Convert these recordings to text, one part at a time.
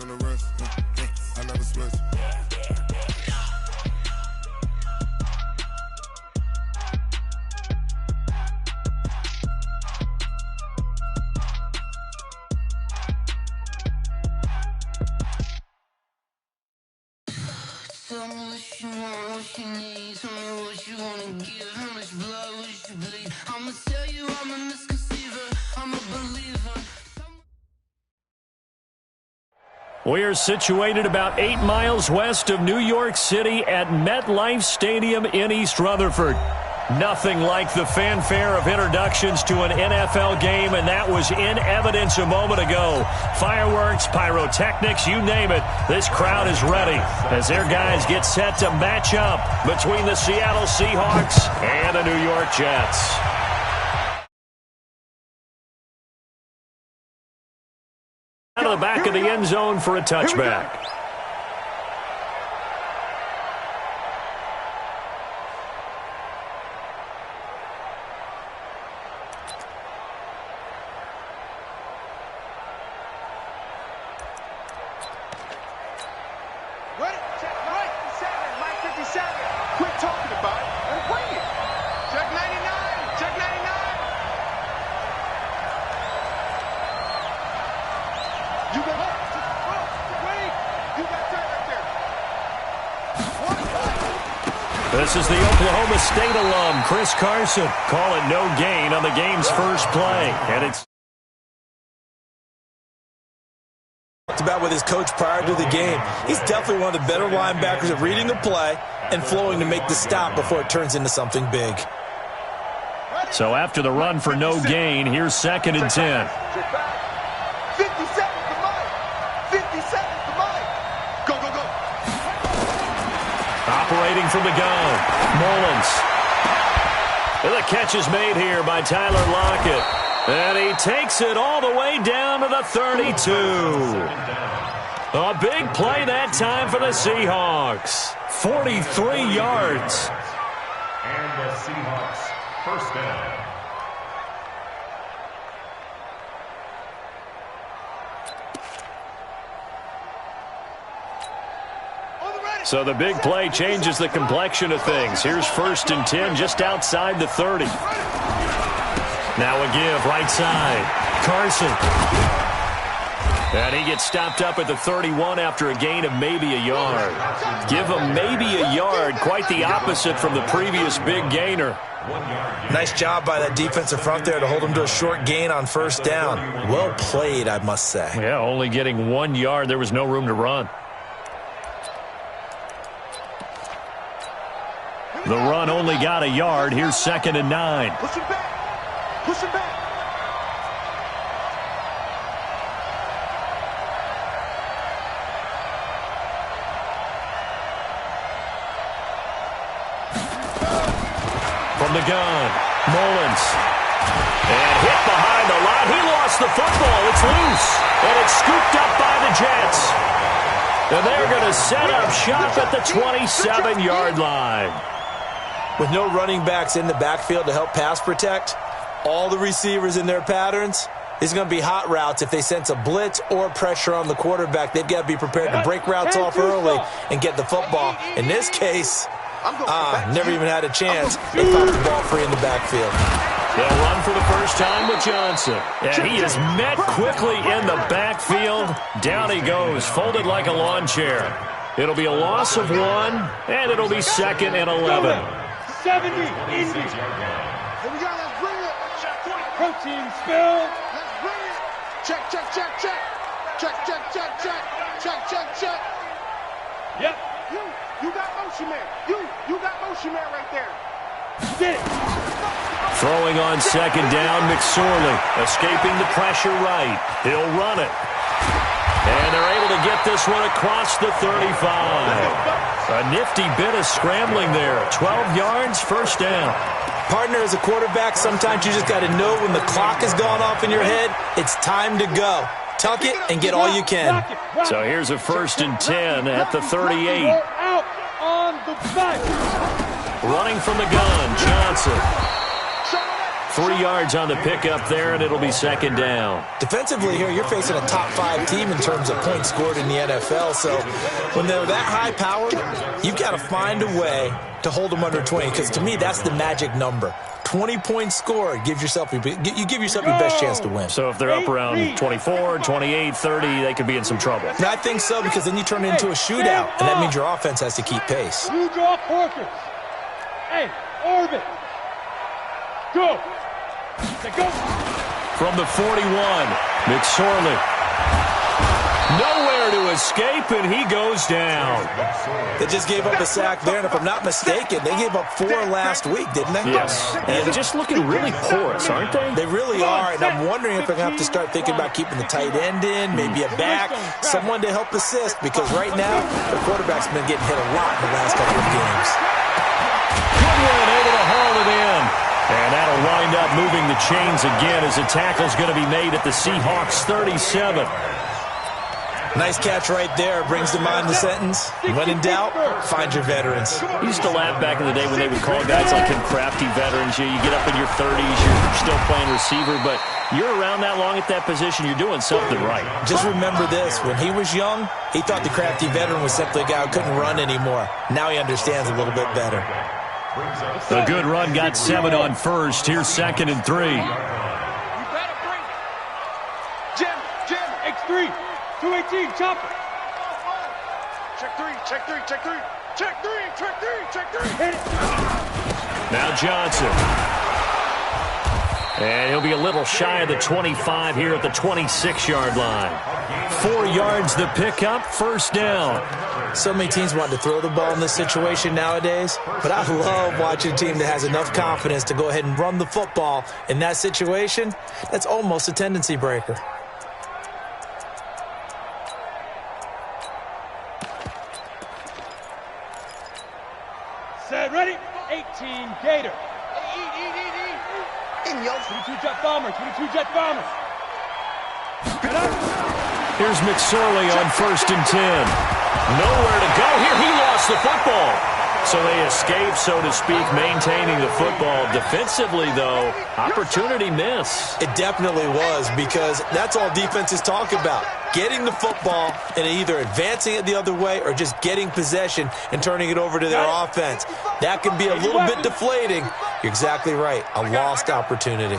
in a rush. I never sweat. Tell me what you want, what you need. Tell me what you wanna give. How much blood would you bleed? I'ma tell you I'm a misconceiver. I'm a believer. We are situated about 8 miles west of New York City at MetLife Stadium in East Rutherford. Nothing like the fanfare of introductions to an NFL game, and that was in evidence a moment ago. Fireworks, pyrotechnics, you name it. This crowd is ready as their guys get set to match up between the Seattle Seahawks and the New York Jets. Out of the back of the end zone for a touchback. This is the Oklahoma State alum, Chris Carson, calling no gain on the game's first play. And it's talked about with his coach prior to the game. He's definitely one of the better linebackers at reading a play and flowing to make the stop before it turns into something big. So after the run for no gain, here's 2nd and 10. 50 seconds to Mike. 50 seconds to Mike. Go, go, go. Operating from the gun, Mullins. And the catch is made here by Tyler Lockett. And he takes it all the way down to the 32. A big play that time for the Seahawks. 43 yards. And the Seahawks, first down. So the big play changes the complexion of things. Here's 1st and 10 just outside the 30. Now a give right side. Carson. And he gets stopped up at the 31 after a gain of maybe a yard. Give him maybe a yard. Quite the opposite from the previous big gainer. Nice job by that defensive front there to hold him to a short gain on 1st down. Well played, I must say. Yeah, only getting 1 yard. There was no room to run. The run only got a yard. Here's 2nd and 9. Push him back. Push him back. From the gun, Mullins. And hit behind the line. He lost the football. It's loose. And it's scooped up by the Jets. And they're going to set up shop at the 27-yard line. With no running backs in the backfield to help pass protect, all the receivers in their patterns, it's going to be hot routes if they sense a blitz or pressure on the quarterback. They've got to be prepared to break routes off early and get the football. In this case, never even had a chance. They popped the ball free in the backfield. They'll run for the first time with Johnson. And he is met quickly in the backfield. Down he goes, folded like a lawn chair. It'll be a loss of 1, and it'll be 2nd and 11. 70, Indy. Here we go, let's bring it. Protein spill. Let's bring it. Check, check, check, check. Check, check, check, check. Check, check, check. Yep. You got motion man. You got motion man right there. Sit. Throwing on 2nd down, McSorley. Escaping the pressure right. He'll run it. And they're able to get this one across the 35. A nifty bit of scrambling there. 12 yards, 1st down. Partner, as a quarterback, sometimes you just got to know when the clock has gone off in your head, it's time to go. Tuck it and get all you can. So here's a 1st and 10 at the 38. Out on the back. Running from the gun, Johnson. 3 yards on the pickup there, and it'll be second down. Defensively here, you're facing a top-5 team in terms of points scored in the NFL. So when they're that high-powered, you've got to find a way to hold them under 20, because to me, that's the magic number. 20 points scored, you give yourself your best chance to win. So if they're up around 24, 28, 30, they could be in some trouble. And I think so, because then you turn it into a shootout, and that means your offense has to keep pace. Blue draw quarters. Hey, orbit. Go. Go. From the 41, McSorley. Nowhere to escape, and he goes down. They just gave up a sack there, and if I'm not mistaken, they gave up 4 last week, didn't they? Yes. And they're just looking really porous, aren't they? They really are, and I'm wondering if they're going to have to start thinking about keeping the tight end in, maybe a back, someone to help assist, because right now, the quarterback's been getting hit a lot in the last couple of games. Goodwin able to haul it in. And that'll wind up moving the chains again as the tackle's going to be made at the Seahawks 37. Nice catch right there. Brings to mind the sentence, when in doubt, find your veterans. I used to laugh back in the day when they would call guys like him crafty veterans. You get up in your 30s, you're still playing receiver, but you're around that long at that position, you're doing something right. Just remember this. When he was young, he thought the crafty veteran was simply a guy who couldn't run anymore. Now he understands a little bit better. A good run got 7 on first. Here's 2nd and 3. You better bring it. Jim, X3. 218, chopper. Check 3, check 3, check 3. Check 3, check 3, check 3. Hit it. Now Johnson. And he'll be a little shy of the 25 here at the 26-yard line. 4 yards the pickup, first down. So many teams want to throw the ball in this situation nowadays, but I love watching a team that has enough confidence to go ahead and run the football. In that situation, that's almost a tendency breaker. Set, ready? 18, Gator. In yo. 22 jet bomber, 22 jet bomber. Here's McSorley on 1st and 10. Nowhere to go here. He lost the football. So they escape, so to speak, maintaining the football. Defensively, though, opportunity miss. It definitely was, because that's all defenses talk about. Getting the football and either advancing it the other way or just getting possession and turning it over to their offense. That can be a little bit deflating. You're exactly right. A lost opportunity.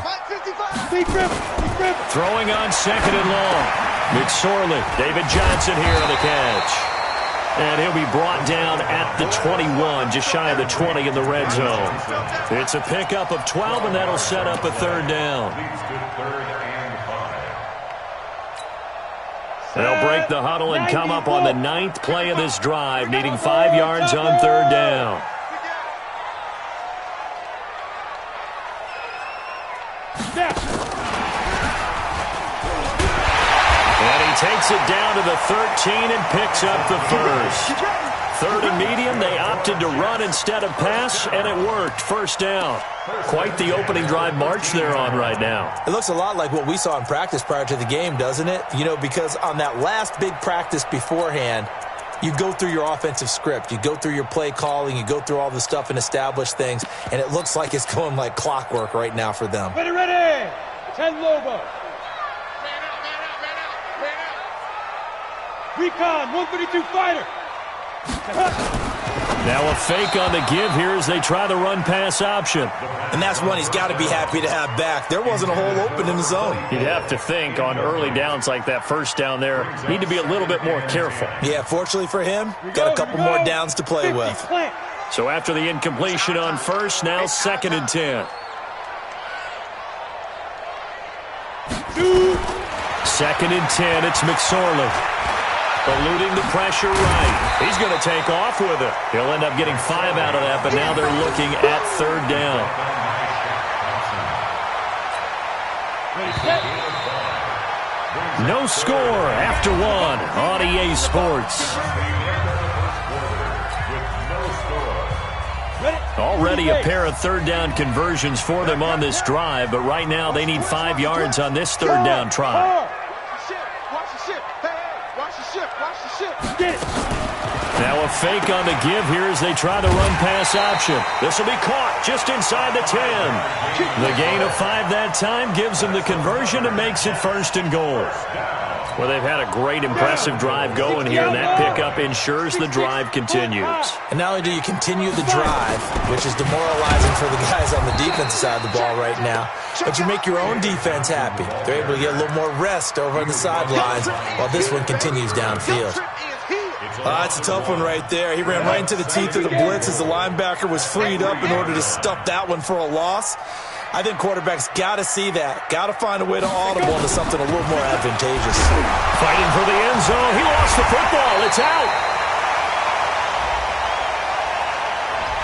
Throwing on 2nd and long. McSorley, David Johnson here on the catch. And he'll be brought down at the 21, just shy of the 20 in the red zone. It's a pickup of 12, and that'll set up a 3rd down. They'll break the huddle and come up on the 9th play of this drive, needing 5 yards on 3rd down. Takes it down to the 13 and picks up the first. 3rd and medium, they opted to run instead of pass, and it worked. First down. Quite the opening drive march they're on right now. It looks a lot like what we saw in practice prior to the game, doesn't it? You know, because on that last big practice beforehand, you go through your offensive script. You go through your play calling. You go through all the stuff and establish things, and it looks like it's going like clockwork right now for them. Ready. 10 Lobo. Recon, 132 fighter. Now a fake on the give here as they try the run-pass option. And that's one he's got to be happy to have back. There wasn't a hole open in the zone. You'd have to think on early downs like that first down there, need to be a little bit more careful. Yeah, fortunately for him, got a couple more downs to play with. So after the incompletion on first, now 2nd and 10. 2nd and 10, it's McSorley. Eluding the pressure right. He's going to take off with it. He'll end up getting 5 out of that, but now they're looking at 3rd down. No score after 1 on EA Sports. Already a pair of 3rd down conversions for them on this drive, but right now they need 5 yards on this 3rd down try. Now a fake on the give here as they try the run-pass option. This will be caught just inside the 10. The gain of 5 that time gives them the conversion and makes it 1st and goal. Well, they've had a great, impressive drive going here, and that pickup ensures the drive continues. And not only do you continue the drive, which is demoralizing for the guys on the defensive side of the ball right now, but you make your own defense happy. They're able to get a little more rest over on the sidelines while this one continues downfield. That's a tough one right there. He ran right into the teeth of the blitz as the linebacker was freed up in order to stuff that one for a loss. I think quarterbacks got to see that. Got to find a way to audible into something a little more advantageous. Fighting for the end zone. He lost the football. It's out.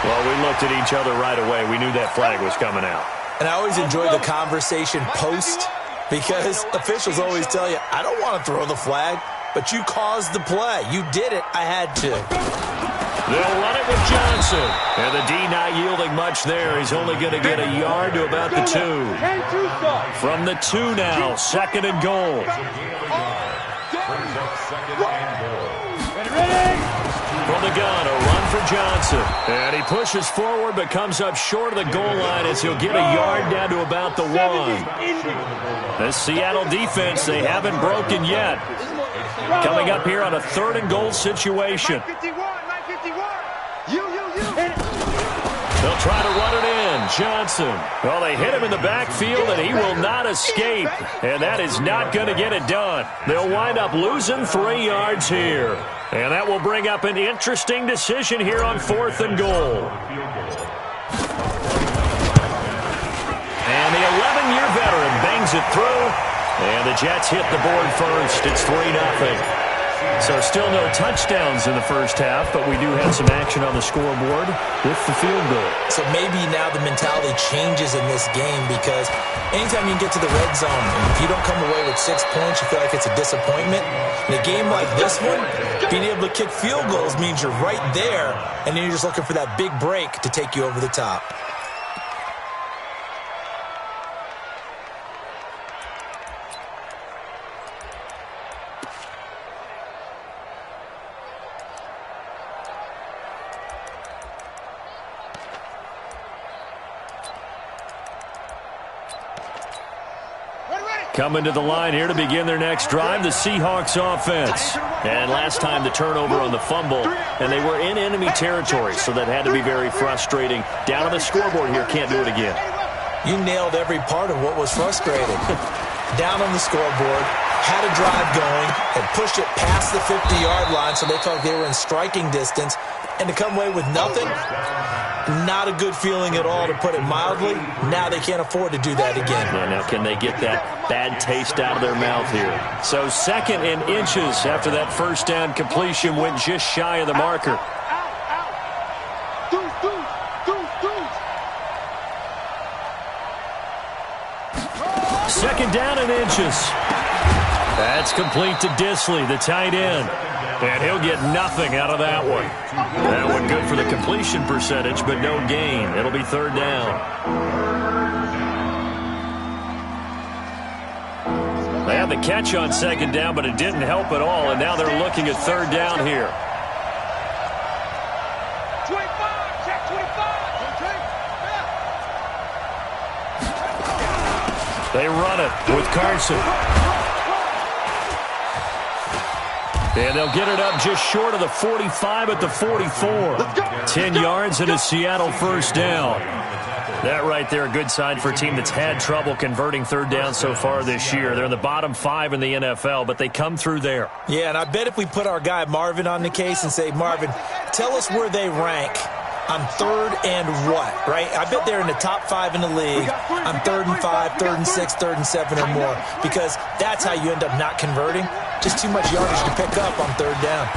Well, we looked at each other right away. We knew that flag was coming out. And I always enjoy the conversation post because officials always tell you, I don't want to throw the flag, but you caused the play. You did it. I had to. They'll run it with Johnson. And the D not yielding much there. He's only going to get a yard to about the 2. From the 2 now, 2nd and goal. From the gun, a run for Johnson. And he pushes forward but comes up short of the goal line as he'll get a yard down to about the 1. The Seattle defense, they haven't broken yet. Coming up here on a 3rd and goal situation. They'll try to run it in. Johnson. Well, they hit him in the backfield, and he will not escape. And that is not going to get it done. They'll wind up losing 3 yards here. And that will bring up an interesting decision here on 4th and goal. And the 11-year veteran bangs it through. And the Jets hit the board first. It's 3-0. So still no touchdowns in the first half, but we do have some action on the scoreboard with the field goal. So maybe now the mentality changes in this game because anytime you can get to the red zone, and if you don't come away with 6 points, you feel like it's a disappointment. In a game like this one, being able to kick field goals means you're right there, and then you're just looking for that big break to take you over the top. Coming to the line here to begin their next drive, the Seahawks offense. And last time the turnover on the fumble, and they were in enemy territory, so that had to be very frustrating. Down on the scoreboard here, can't do it again. You nailed every part of what was frustrating. Down on the scoreboard, had a drive going, and pushed it past the 50-yard line so they felt like they were in striking distance, and to come away with nothing, not a good feeling at all, to put it mildly. Now they can't afford to do that again. Yeah, now can they get that bad taste out of their mouth here? So 2nd and inches after that first down completion went just shy of the marker. Second down and inches. That's complete to Disley, the tight end. And he'll get nothing out of that one. That one good for the completion percentage, but no gain. It'll be 3rd down. They had the catch on 2nd down, but it didn't help at all, and now they're looking at 3rd down here. 25, check 25. They run it with Carson. And they'll get it up just short of the 45 at the 44. 10 yards and a Seattle 1st down. That right there, a good sign for a team that's had trouble converting 3rd down so far this year. They're in the bottom 5 in the NFL, but they come through there. Yeah, and I bet if we put our guy Marvin on the case and say, Marvin, tell us where they rank on 3rd and what, right? I bet they're in the top 5 in the league on 3rd and 5, 3rd and 6, 3rd and 7 or more, because that's how you end up not converting. Just too much yardage to pick up on 3rd down.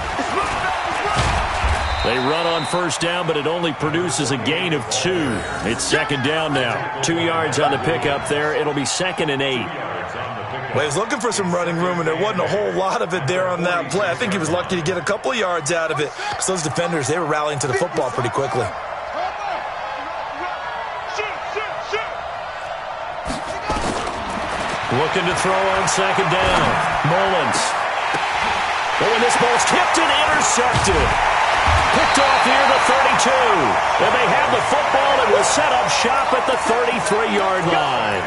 They run on 1st down, but it only produces a gain of 2. It's 2nd down now. 2 yards on the pickup there. It'll be 2nd and 8. Well, he was looking for some running room, and there wasn't a whole lot of it there on that play. I think he was lucky to get a couple of yards out of it, because those defenders, they were rallying to the football pretty quickly. Looking to throw on 2nd down. Mullins. Oh, and this ball's tipped and intercepted. Picked off near the 32. And they have the football and will set up shop at the 33-yard line.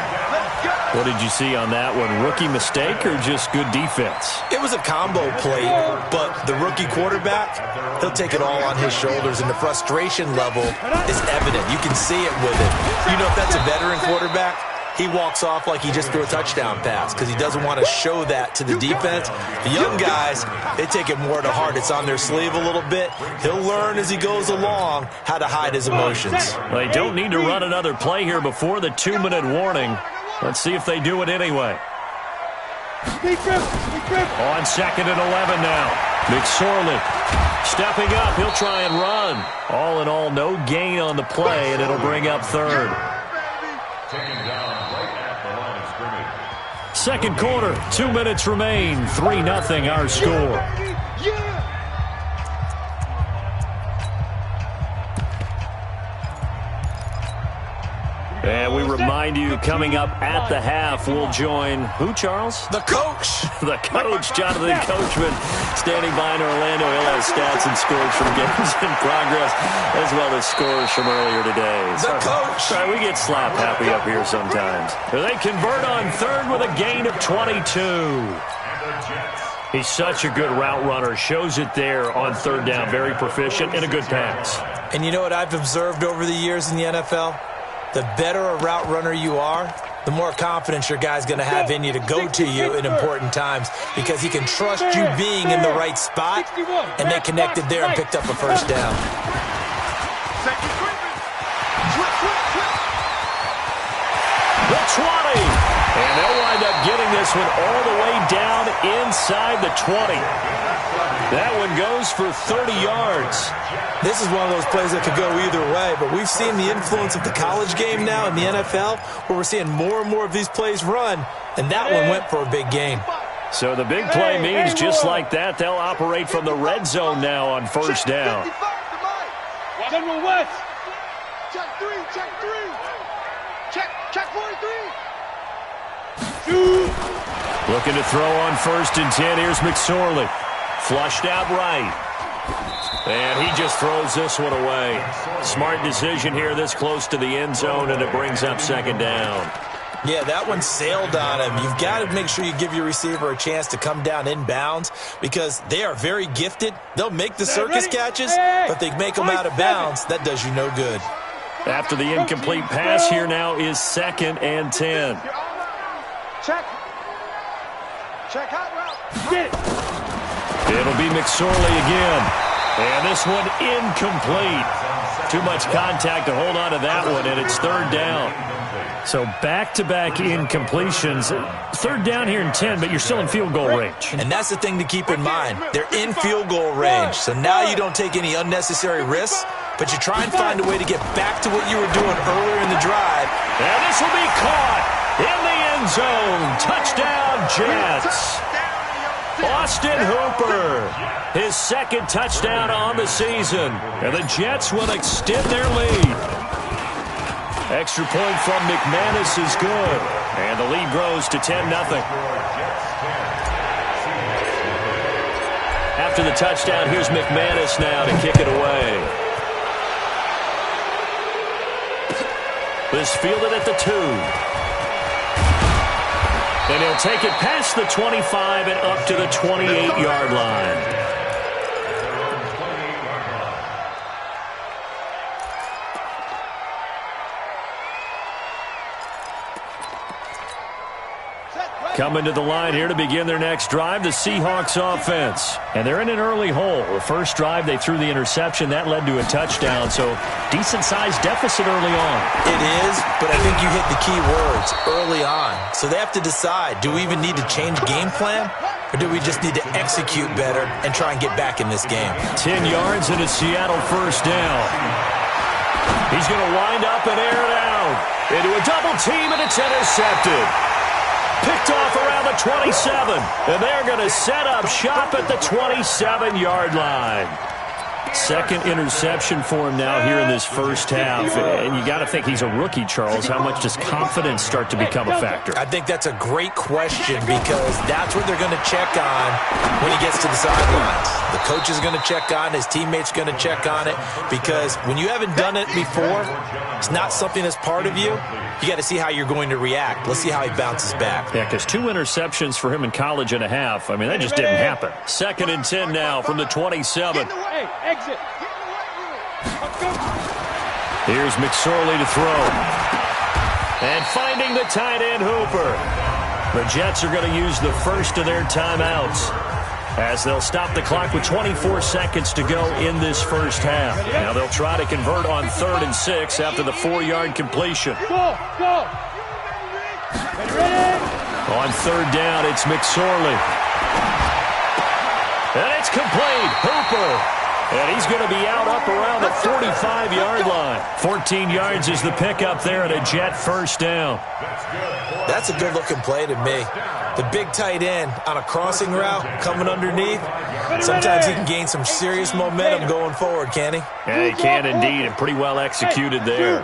What did you see on that one? Rookie mistake or just good defense? It was a combo play, but the rookie quarterback, he'll take it all on his shoulders, and the frustration level is evident. You can see it with it. You know, if that's a veteran quarterback, he walks off like he just threw a touchdown pass because he doesn't want to show that to the defense. The young guys, they take it more to heart. It's on their sleeve a little bit. He'll learn as he goes along how to hide his emotions. Well, they don't need to run another play here before the 2-minute warning. Let's see if they do it anyway. On 2nd and 11 now. McSorley stepping up. He'll try and run. All in all, no gain on the play, and it'll bring up 3rd. Taken down right at the line of scrimmage. Second quarter, 2 minutes remain. 3-0 our score. And we remind you, coming up at the half, we'll join who, Charles? The coach. The coach, Jonathan Coachman, standing by in Orlando. He'll have stats and scores from games in progress, as well as scores from earlier today. The coach. Sorry, we get slap happy up here sometimes. They convert on 3rd with a gain of 22. He's such a good route runner. Shows it there on 3rd down. Very proficient and a good pass. And you know what I've observed over the years in the NFL? The better a route runner you are, the more confidence your guy's going to have in you to go to you in important times because he can trust you being in the right spot, and they connected there and picked up a 1st down. The 20. And they'll wind up getting this one all the way down inside the 20. That one goes for 30 yards. This is one of those plays that could go either way, but we've seen the influence of the college game now in the NFL where we're seeing more and more of these plays run, and that one went for a big gain. So the big play means just like that, they'll operate from the red zone now on 1st down. General West. Check 3, check 3. Check 43. Looking to throw on 1st and 10. Here's McSorley. Flushed out right. And he just throws this one away. Smart decision here this close to the end zone, and it brings up 2nd down. Yeah, that one sailed on him. You've got to make sure you give your receiver a chance to come down inbounds because they are very gifted. They'll make the circus catches, but they make them out of bounds. That does you no good. After the incomplete pass, here now is 2nd and 10. Check hot route. It'll be McSorley again. And this one incomplete. Too much contact to hold on to that one, and it's 3rd down. So back-to-back incompletions. 3rd down here in 10, but you're still in field goal range. And that's the thing to keep in mind. They're in field goal range. So now you don't take any unnecessary risks, but you try and find a way to get back to what you were doing earlier in the drive. And this will be caught in the end zone. Touchdown, Jets. Austin Hooper, his 2nd touchdown on the season. And the Jets will extend their lead. Extra point from McManus is good. And the lead grows to 10-0. After the touchdown, here's McManus now to kick it away. This fielded at the 2. And he'll take it past the 25 and up to the 28-yard line. Coming to the line here to begin their next drive, the Seahawks offense. And they're in an early hole. The first drive, they threw the interception. That led to a touchdown, so decent-sized deficit early on. It is, but I think you hit the key words, early on. So they have to decide, do we even need to change game plan, or do we just need to execute better and try and get back in this game? 10 yards and a Seattle 1st down. He's going to wind up and air it out. Into a double team, and it's intercepted. Picked off around the 27, and they're going to set up shop at the 27-yard line. Second interception for him now here in this first half. And you got to think he's a rookie, Charles. How much does confidence start to become a factor? I think that's a great question because that's what they're going to check on when he gets to the sidelines. The coach is going to check on, his teammates are going to check on it, because when you haven't done it before, it's not something that's part of you. You got to see how you're going to react. Let's see how he bounces back. Yeah, because 2 interceptions for him in college and a half. I mean, that just didn't happen. 2nd and 10 now from the 27. Hey, exit. Here's McSorley to throw. And finding the tight end, Hooper. The Jets are going to use the first of their timeouts as they'll stop the clock with 24 seconds to go in this first half. Now they'll try to convert on 3rd and 6 after the 4-yard completion. Go, go. Ready? On 3rd down, it's McSorley. And it's complete. Hooper. And he's going to be out up around the 45-yard line. 14 yards is the pickup there at a Jet first down. That's a good-looking play to me. The big tight end on a crossing route coming underneath. Sometimes he can gain some serious momentum going forward, can he? Yeah, he can indeed, and pretty well executed there.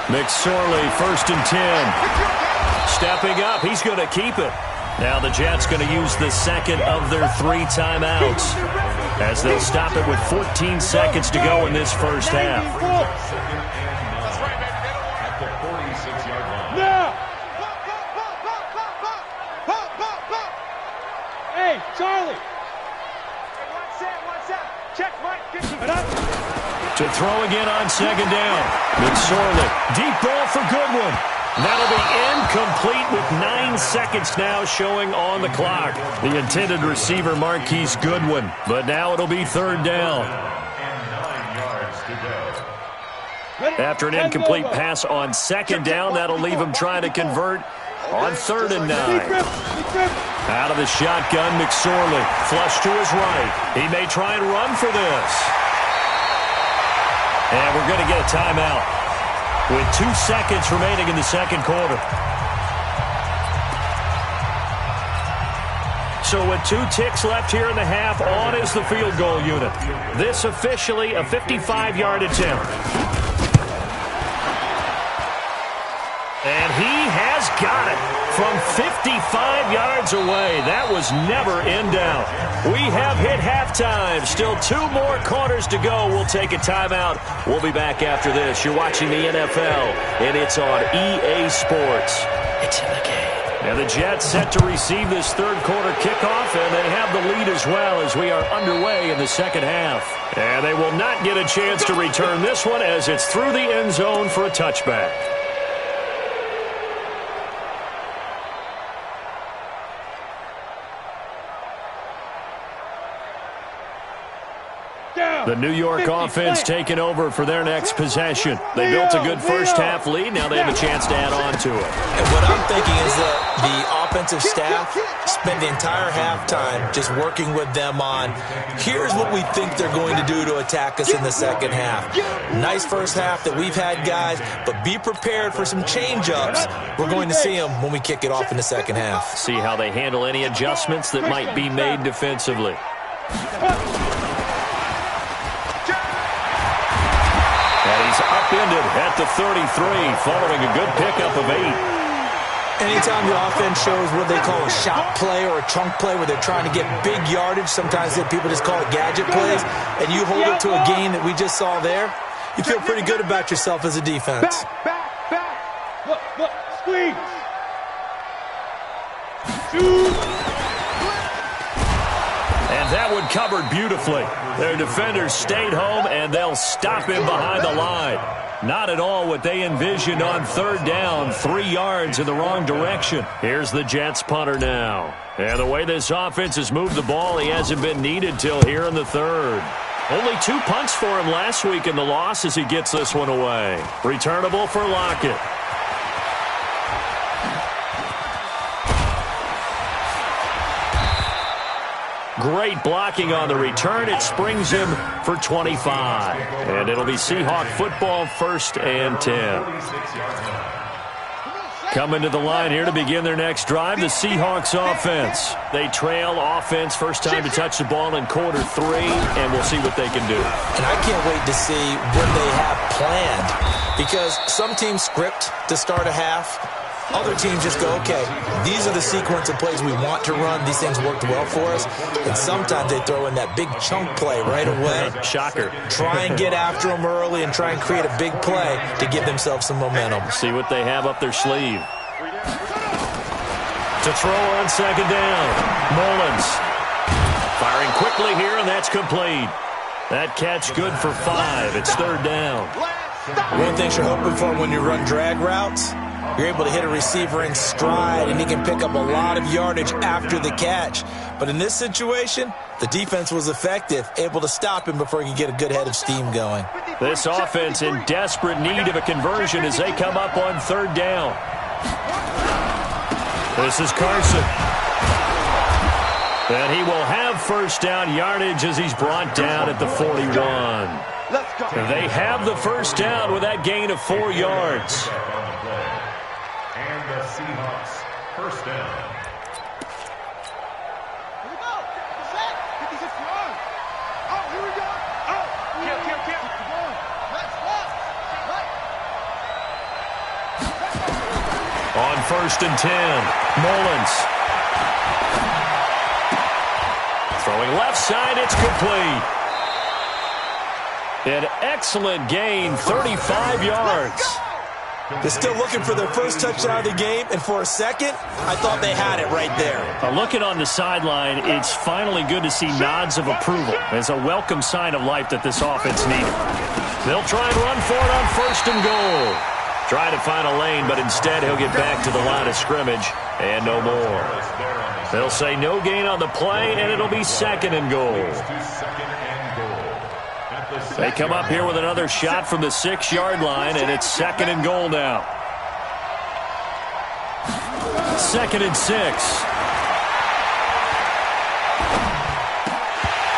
McSorley, 1st and 10. Stepping up, he's going to keep it. Now the Jets going to use the 2nd of their 3 timeouts as they'll stop it with 14 seconds to go in this first half. Now! Hey, Charlie! What's that? Check, Mike. To throw again on 2nd down. McSorley, deep ball for Goodwin. That'll be incomplete with 9 seconds now showing on the clock. The intended receiver, Marquise Goodwin. But now it'll be 3rd down. After an incomplete pass on 2nd down, that'll leave him trying to convert on 3rd and 9. Out of the shotgun, McSorley. Flush to his right. He may try and run for this. And we're going to get a timeout with 2 seconds remaining in the 2nd quarter. So with 2 ticks left here in the half, on is the field goal unit. This officially a 55-yard attempt. And he has got it from 55 yards away. That was never in doubt. We have hit halftime. Still 2 more quarters to go. We'll take a timeout. We'll be back after this. You're watching the NFL, and it's on EA Sports. It's in the game. And the Jets set to receive this 3rd quarter kickoff, and they have the lead as well as we are underway in the 2nd half. And they will not get a chance to return this one as it's through the end zone for a touchback. The New York offense taking over for their next possession. They built a good first half lead. Now they have a chance to add on to it. And what I'm thinking is that the offensive staff spent the entire halftime just working with them on, here's what we think they're going to do to attack us in the 2nd half. Nice first half that we've had, guys, but be prepared for some change-ups. We're going to see them when we kick it off in the 2nd half. See how they handle any adjustments that might be made defensively. Upended at the 33 following a good pickup of 8. Anytime the offense shows what they call a shot play or a chunk play where they're trying to get big yardage, sometimes people just call it gadget plays, and you hold it to a gain that we just saw there, you feel pretty good about yourself as a defense. Back. Look, squeeze. Shoot. And that one covered beautifully. Their defenders stayed home, and they'll stop him behind the line. Not at all what they envisioned on 3rd down, 3 yards in the wrong direction. Here's the Jets punter now. And the way this offense has moved the ball, he hasn't been needed till here in the 3rd. Only 2 punts for him last week in the loss as he gets this one away. Returnable for Lockett. Great blocking on the return. It springs him for 25. And it'll be Seahawk football, 1st and 10. Coming to the line here to begin their next drive, the Seahawks offense. They trail offense first time to touch the ball in quarter 3, and we'll see what they can do. And I can't wait to see what they have planned, because some teams script to start a half. Other teams just go, okay, these are the sequence of plays we want to run. These things worked well for us. And sometimes they throw in that big chunk play right away. Shocker. Try and get after them early and try and create a big play to give themselves some momentum. See what they have up their sleeve. To throw on second down. Mullins firing quickly here, and that's complete. That catch good for 5. It's third down. One thing you're hoping for when you run drag routes, you're able to hit a receiver in stride, and he can pick up a lot of yardage after the catch. But in this situation, the defense was effective, able to stop him before he could get a good head of steam going. This offense in desperate need of a conversion as they come up on third down. This is Carson. And he will have first down yardage as he's brought down at the 41. They have the first down with that gain of 4 yards. And the Seahawks first down. Here we go. Set. 56 yard. Oh, here we go. Oh, kill. Come on. Let's watch. On first and 10, Mullins. Throwing left side, it's complete. An excellent gain, 35 yards. They're still looking for their first touchdown of the game, and for a second, I thought they had it right there. Looking on the sideline, it's finally good to see nods of approval. It's a welcome sign of life that this offense needed. They'll try and run for it on first and goal. Try to find a lane, but instead he'll get back to the line of scrimmage and no more. They'll say no gain on the play, and it'll be second and goal. They come up here with another shot from the 6-yard line, and it's second and goal now. Second and 6.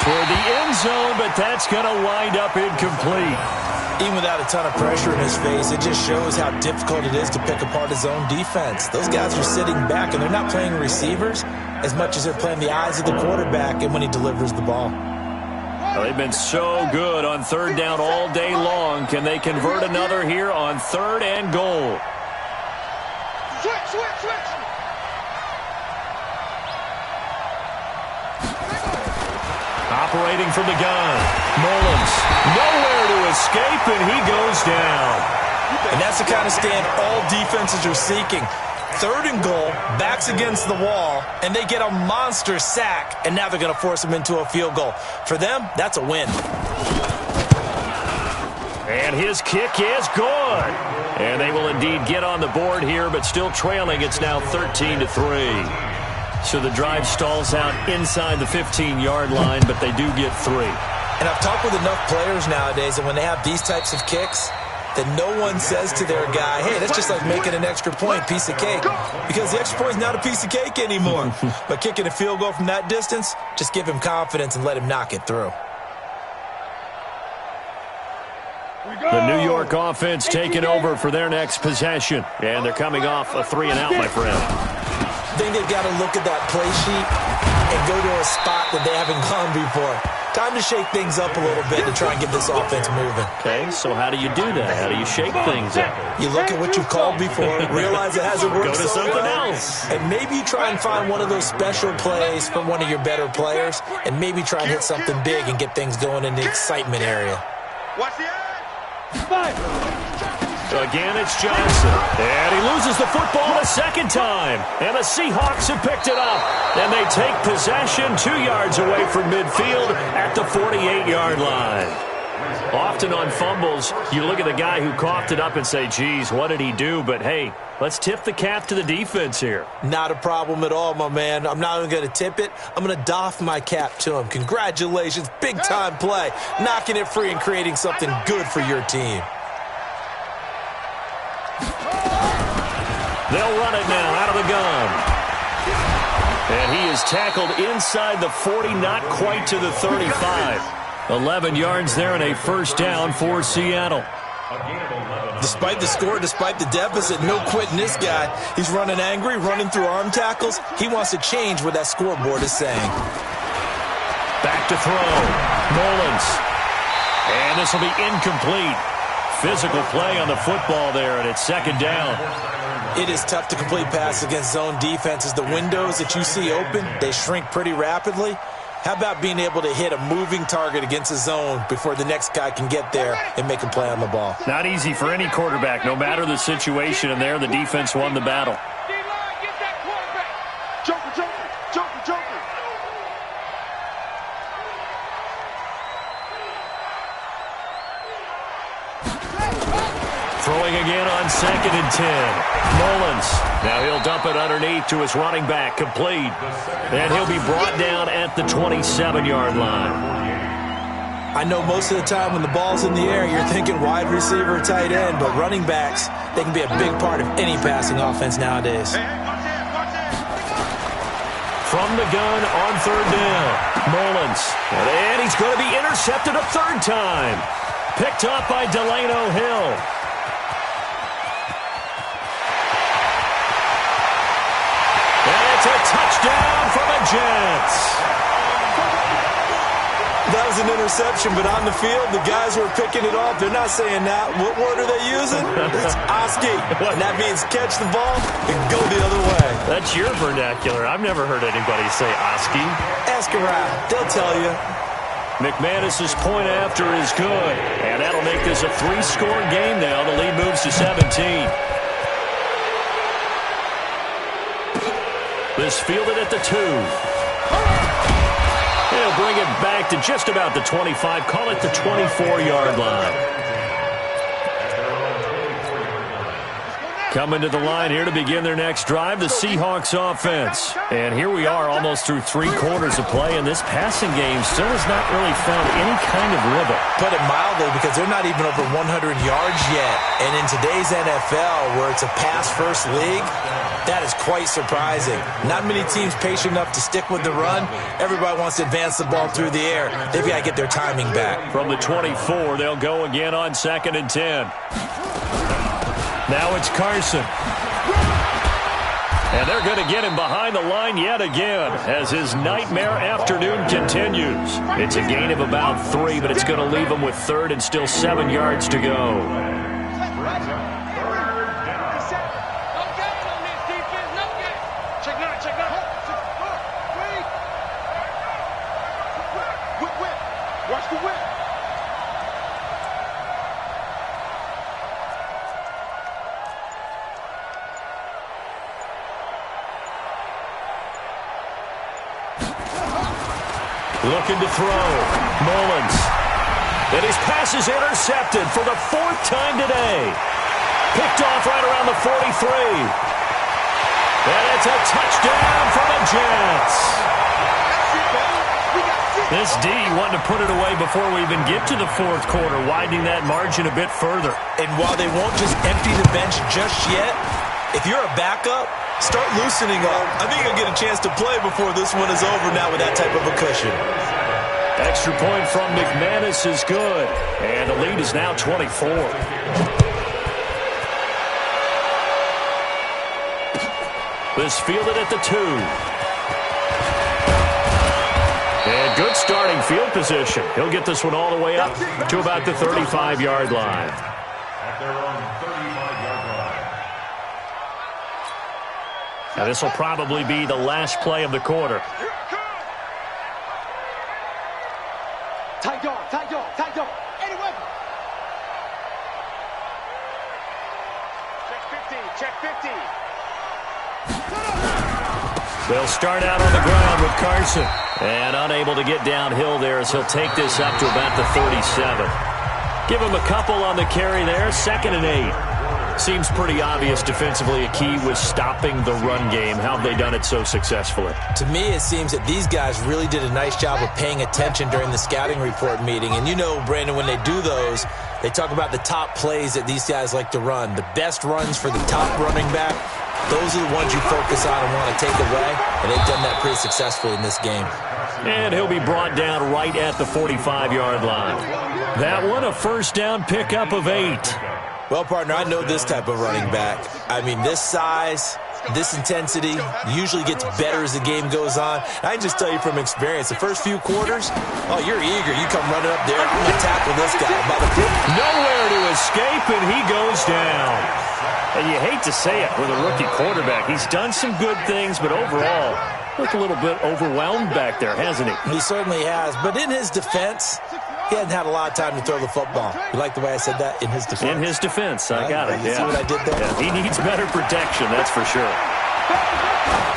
Toward the end zone, but that's going to wind up incomplete. Even without a ton of pressure in his face, it just shows how difficult it is to pick apart his own defense. Those guys are sitting back, and they're not playing receivers as much as they're playing the eyes of the quarterback and when he delivers the ball. Well, they've been so good on third down all day long. Can they convert another here on third and goal? Switch. Operating from the gun. Mullins. Nowhere to escape, and he goes down. And that's the kind of stand all defenses are seeking. Third and goal, backs against the wall, and they get a monster sack, and now they're going to force him into a field goal. For them, that's a win. And his kick is good. And they will indeed get on the board here, but still trailing. It's now 13-3. So the drive stalls out inside the 15-yard line, but they do get 3. And I've talked with enough players nowadays, and when they have these types of kicks, that no one says to their guy, hey, that's just like making an extra point, piece of cake. Because the extra point is not a piece of cake anymore. But kicking a field goal from that distance, just give him confidence and let him knock it through. The New York offense taking over for their next possession. And they're coming off a 3-and-out, my friend. I think they've got to look at that play sheet and go to a spot that they haven't gone before. Time to shake things up a little bit to try and get this offense moving. Okay, so how do you do that? How do you shake things up? You look at what you've called before, realize it hasn't worked Go to so something well, else. and maybe you try and find one of those special plays from one of your better players, and maybe try and hit something big and get things going in the excitement area. Watch the Again, it's Johnson. And he loses the football a second time. And the Seahawks have picked it up. And they take possession 2 yards away from midfield at the 48-yard line. Often on fumbles, you look at the guy who coughed it up and say, geez, what did he do? But, hey, let's tip the cap to the defense here. Not a problem at all, my man. I'm not even going to tip it. I'm going to doff my cap to him. Congratulations. Big-time play. Knocking it free and creating something good for your team. They'll run it now out of the gun. And he is tackled inside the 40, not quite to the 35. 11 yards there and a first down for Seattle. Despite the score, despite the deficit, no quitting this guy. He's running angry, running through arm tackles. He wants to change what that scoreboard is saying. Back to throw. Mullins. And this will be incomplete. Physical play on the football there, and it's second down. It is tough to complete passes against zone defenses. The windows that you see open, they shrink pretty rapidly. How about being able to hit a moving target against a zone before the next guy can get there and make a play on the ball? Not easy for any quarterback, no matter the situation, and there the defense won the battle. D-line, get that quarterback. Joker, joker, joker, joker. Throwing again on 2nd and 10. Mullins. Now he'll dump it underneath to his running back. Complete. And he'll be brought down at the 27-yard line. I know most of the time when the ball's in the air, you're thinking wide receiver, tight end, but running backs, they can be a big part of any passing offense nowadays. From the gun on 3rd down. Mullins. And he's going to be intercepted a 3rd time. Picked up by Delano Hill. It's a touchdown for the Jets. That was an interception, but on the field, the guys who are picking it off, they're not saying that. What word are they using? It's Oski. And that means catch the ball and go the other way. That's your vernacular. I've never heard anybody say Oski. Ask around. They'll tell you. McManus's point after is good. And that'll make this a 3-score game now. The lead moves to 17. This fielded at the 2. He'll bring it back to just about the 25. Call it the 24-yard line. Coming to the line here to begin their next drive, the Seahawks offense. And here we are almost through 3 quarters of play, and this passing game still has not really found any kind of rhythm. Put it mildly, because they're not even over 100 yards yet. And in today's NFL, where it's a pass-first league, that is quite surprising. Not many teams patient enough to stick with the run. Everybody wants to advance the ball through the air. They've got to get their timing back. From the 24, they'll go again on 2nd and 10. Now it's Carson. And they're going to get him behind the line yet again as his nightmare afternoon continues. It's a gain of about 3, but it's going to leave him with 3rd and still 7 yards to go. Watch the whip. Looking to throw. Mullins. And his pass is intercepted for the 4th time today. Picked off right around the 43. And it's a touchdown for the Jets. This D wanting to put it away before we even get to the 4th quarter, widening that margin a bit further. And while they won't just empty the bench just yet, if you're a backup, start loosening up. I think you'll get a chance to play before this one is over now with that type of a cushion. Extra point from McManus is good. And the lead is now 24. This fielded at the 2. And good starting field position. He'll get this one all the way up to about the 35-yard line. At their own 35-yard line. Now this will probably be the last play of the quarter. Tight dog, tight dog, tight dog. Any weapon. Check 50, check 50. They'll start out on the ground with Carson. And unable to get downhill there as he'll take this up to about the 37. Give him a couple on the carry there. 2nd and 8. Seems pretty obvious defensively a key was stopping the run game. How have they done it so successfully? To me, it seems that these guys really did a nice job of paying attention during the scouting report meeting. And you know, Brandon, when they do those, they talk about the top plays that these guys like to run. The best runs for the top running back, those are the ones you focus on and want to take away. And they've done that pretty successfully in this game. And he'll be brought down right at the 45-yard line. That one, a 1st down pickup of 8. Well, partner, I know this type of running back. I mean, this size, this intensity usually gets better as the game goes on. I can just tell you from experience, the first few quarters, oh, you're eager. You come running up there. I'm going to tackle this guy. Nowhere to escape, and he goes down. And you hate to say it with a rookie quarterback. He's done some good things, but overall, looked a little bit overwhelmed back there, hasn't he? He certainly has. But in his defense, he hadn't had a lot of time to throw the football. You like the way I said that? In his defense? In his defense. I got it. You see what I did there? Yeah, he needs better protection, that's for sure.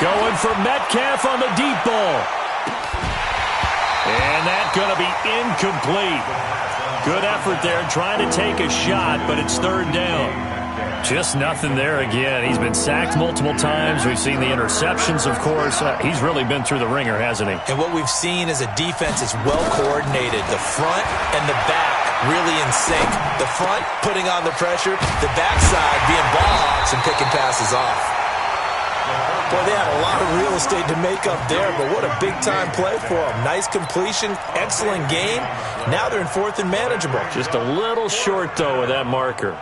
Going for Metcalf on the deep ball. And that's going to be incomplete. Good effort there trying to take a shot, but it's third down. Just nothing there again. He's been sacked multiple times. We've seen the interceptions, of course. He's really been through the ringer, hasn't he? And what we've seen is a defense that's well coordinated. The front and the back really in sync. The front putting on the pressure. The backside being ball hawks and picking passes off. Boy, they had a lot of real estate to make up there, but what a big-time play for them. Nice completion, excellent game. Now they're in fourth and manageable. Just a little short, though, with that marker.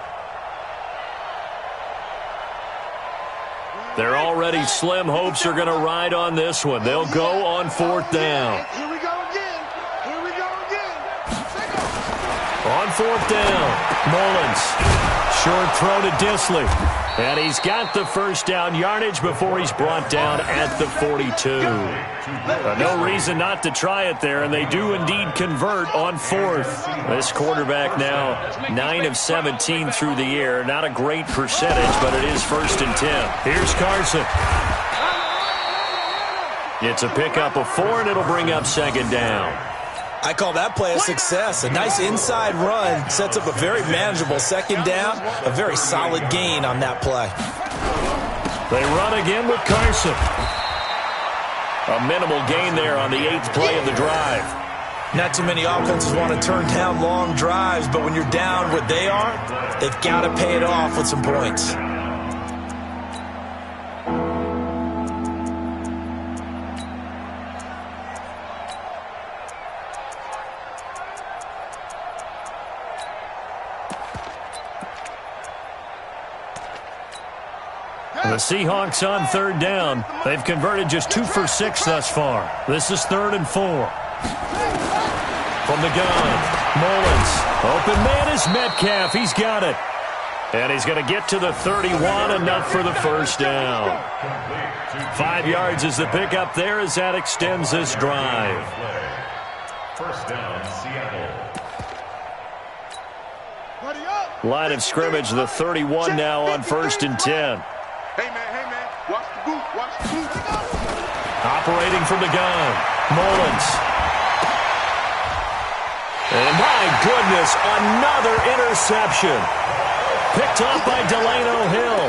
Their already slim hopes are going to ride on this one. They'll go on fourth down. Here we go again. Here we go again. On fourth down, Mullins. Short throw to Disley. And he's got the first down yardage before he's brought down at the 42. No reason not to try it there, and they do indeed convert on fourth. This quarterback now 9 of 17 through the air. Not a great percentage, but it is first and 10. Here's Carson. It's a pickup of 4, and it'll bring up second down. I call that play a success. A nice inside run sets up a very manageable second down. A very solid gain on that play. They run again with Carson. A minimal gain there on the 8th play of the drive. Not too many offenses want to turn down long drives, but when you're down what they are, they've got to pay it off with some points. The Seahawks on third down. They've converted just 2 for 6 thus far. This is 3rd and 4. From the gun, Mullins. Open man is Metcalf. He's got it. And he's going to get to the 31, enough for the first down. 5 yards is the pickup there as that extends this drive. First down, Seattle. Line of scrimmage, the 31 now on 1st and 10. Hey, man, watch the boot, watch the boot. Operating from the gun, Mullins. And my goodness, another interception. Picked off by Delano Hill.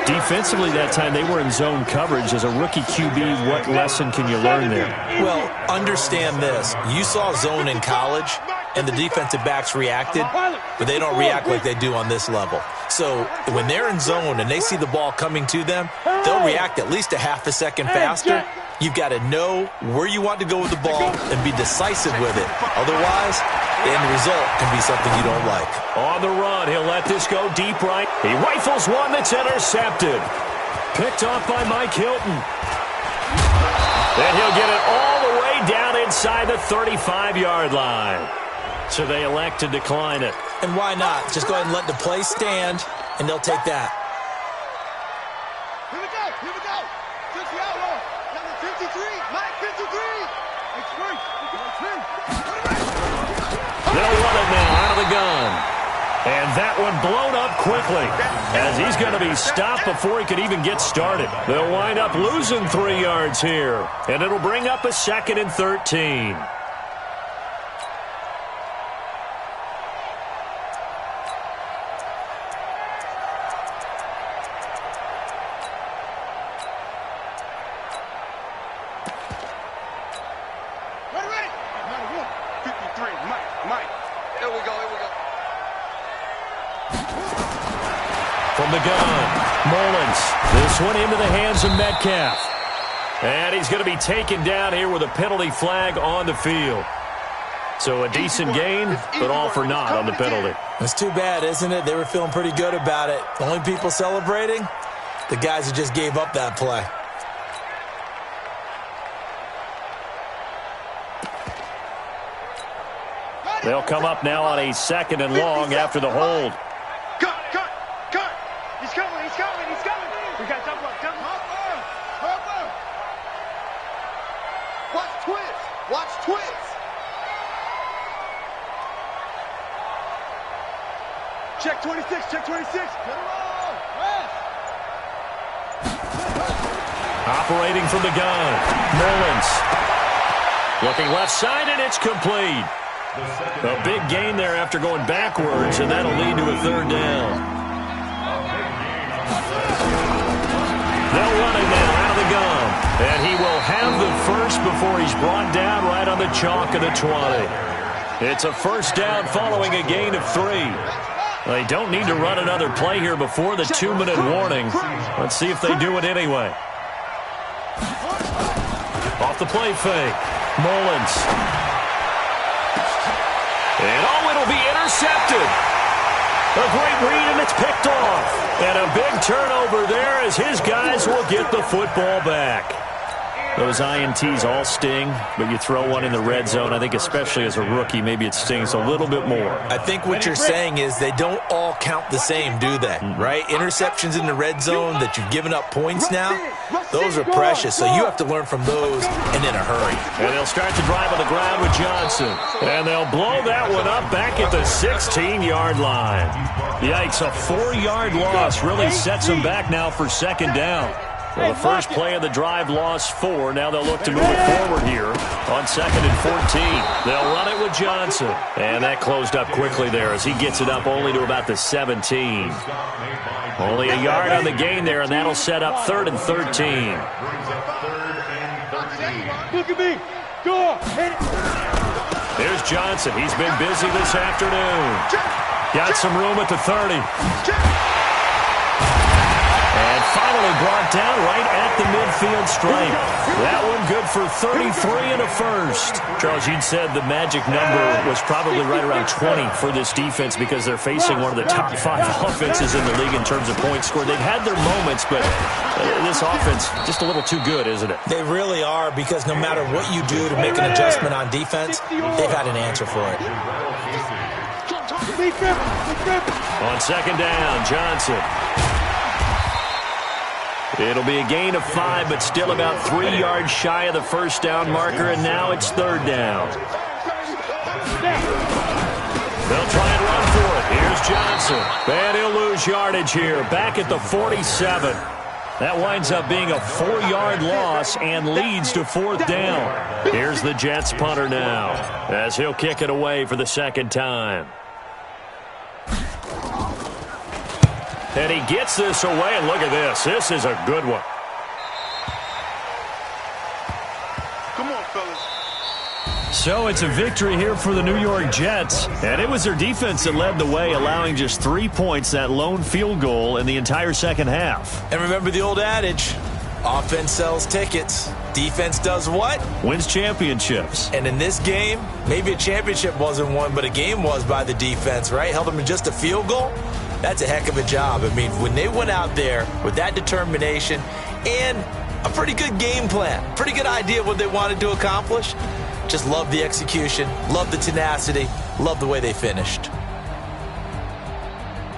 Defensively that time, they were in zone coverage. As a rookie QB, what lesson can you learn there? Well, understand this. You saw zone in college, and the defensive backs reacted, but they don't react like they do on this level. So when they're in zone and they see the ball coming to them, they'll react at least a half a second faster. You've got to know where you want to go with the ball and be decisive with it. Otherwise, the end result can be something you don't like. On the run, he'll let this go deep right. He rifles one that's intercepted. Picked off by Mike Hilton. Then he'll get it all the way down inside the 35-yard line. So they elect to decline it. And why not? Just go ahead and let the play stand, and they'll take that. Here we go. 50 outlaw. Number 53, Mike 53. They'll run it now out of the gun. And that one blown up quickly as he's going to be stopped before he could even get started. They'll wind up losing 3 yards here, and it'll bring up a 2nd and 13. From the gun, Mullins. This one into the hands of Metcalf. And he's going to be taken down here with a penalty flag on the field. So a decent gain, but all for naught on the penalty. It's too bad, isn't it? They were feeling pretty good about it. The only people celebrating, the guys who just gave up that play. They'll come up now on a 2nd and long after the hold. Cut! He's coming! We got to talk about coming. Watch twist! Check 26! Get him on! Operating from the gun, Mullins. Looking left side, and it's complete. A big gain there after going backwards, and that'll lead to a 3rd down. They'll run it now out of the gun. And he will have the first before he's brought down right on the chalk of the 20. It's a 1st down following a gain of 3. They don't need to run another play here before the 2-minute warning. Let's see if they do it anyway. Off the play fake. Mullins. And it'll be intercepted. A great read, and it's picked off. And a big turnover there as his guys will get the football back. Those INTs all sting, but you throw one in the red zone, I think especially as a rookie, maybe it stings a little bit more. I think what you're saying is they don't all count the same, do they? Right? Interceptions in the red zone that you've given up points now, those are precious, so you have to learn from those and in a hurry. And they'll start to drive on the ground with Johnson. And they'll blow that one up back at the 16-yard line. Yikes, a 4-yard loss really sets them back now for 2nd down. Well, the first play of the drive lost 4. Now they'll look to move it forward here on 2nd and 14. They'll run it with Johnson. And that closed up quickly there as he gets it up only to about the 17. Only a yard on the gain there, and that'll set up 3rd and 13. Look at me. Go. There's Johnson. He's been busy this afternoon. Got some room at the 30. And finally brought down right at the midfield stripe. That one good for 33 and a 1st. Charles, you'd said the magic number was probably right around 20 for this defense because they're facing one of the top 5 offenses in the league in terms of points scored. They've had their moments, but this offense just a little too good, isn't it? They really are, because no matter what you do to make an adjustment on defense, they've had an answer for it. On 2nd down, Johnson. It'll be a gain of 5, but still about 3 yards shy of the 1st down marker, and now it's 3rd down. They'll try and run for it. Here's Johnson. And he'll lose yardage here, back at the 47. That winds up being a 4-yard loss and leads to 4th down. Here's the Jets punter now, as he'll kick it away for the 2nd time. And he gets this away, and look at this. This is a good one. Come on, fellas. So it's a victory here for the New York Jets. And it was their defense that led the way, allowing just 3 points, that lone field goal in the entire 2nd half. And remember the old adage, offense sells tickets. Defense does what? Wins championships. And in this game, maybe a championship wasn't won, but a game was by the defense, right? Held them to just a field goal. That's a heck of a job. I mean, when they went out there with that determination and a pretty good game plan, pretty good idea of what they wanted to accomplish, just love the execution, love the tenacity, love the way they finished.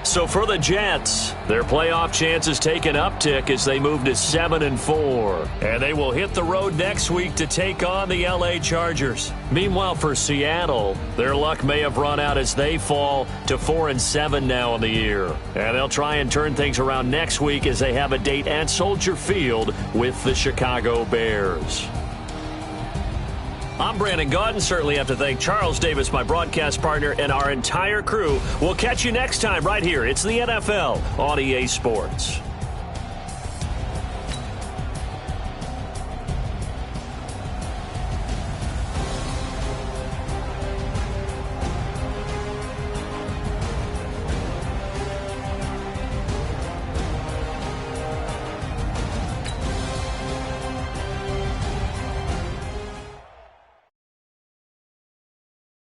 So for the Jets, their playoff chances take an uptick as they move to 7-4. And they will hit the road next week to take on the LA Chargers. Meanwhile, for Seattle, their luck may have run out as they fall to 4-7 now in the year. And they'll try and turn things around next week as they have a date at Soldier Field with the Chicago Bears. I'm Brandon Gaudin. Certainly have to thank Charles Davis, my broadcast partner, and our entire crew. We'll catch you next time right here. It's the NFL on EA Sports.